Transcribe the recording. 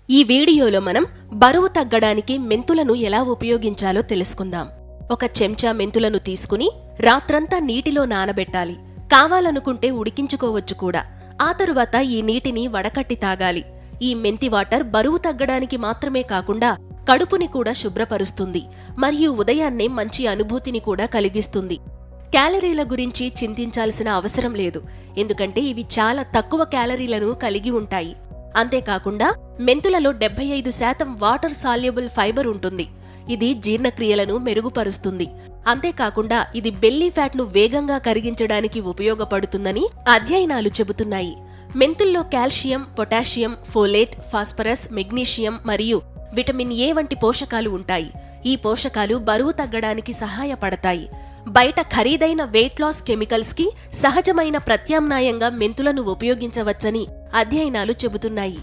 ఈ వీడియోలో మనం బరువు తగ్గడానికి మెంతులను ఎలా ఉపయోగించాలో తెలుసుకుందాం. ఒక చెంచా మెంతులను తీసుకుని రాత్రంతా నీటిలో నానబెట్టాలి. కావాలనుకుంటే ఉడికించుకోవచ్చు కూడా. ఆ తరువాత ఈ నీటిని వడకట్టి తాగాలి. ఈ మెంతి వాటర్ బరువు తగ్గడానికి మాత్రమే కాకుండా కడుపుని కూడా శుభ్రపరుస్తుంది మరియు ఉదయాన్నే మంచి అనుభూతిని కూడా కలిగిస్తుంది. క్యాలరీల గురించి చింతించాల్సిన అవసరం లేదు, ఎందుకంటే ఇవి చాలా తక్కువ క్యాలరీలను కలిగి ఉంటాయి. అంతేకాకుండా మెంతులలో 75% వాటర్ సాల్యుబుల్ ఫైబర్ ఉంటుంది. ఇది జీర్ణక్రియలను మెరుగుపరుస్తుంది. అంతేకాకుండా ఇది బెల్లీ ఫ్యాట్ను వేగంగా కరిగించడానికి ఉపయోగపడుతుందని అధ్యయనాలు చెబుతున్నాయి. మెంతుల్లో calcium, potassium, folate, phosphorus, magnesium మరియు విటమిన్ ఏ వంటి పోషకాలు ఉంటాయి. ఈ పోషకాలు బరువు తగ్గడానికి సహాయపడతాయి. బయట ఖరీదైన వెయిట్ లాస్ కెమికల్స్ కి సహజమైన ప్రత్యామ్నాయంగా మెంతులను ఉపయోగించవచ్చని అధ్యయనాలు చెబుతున్నాయి.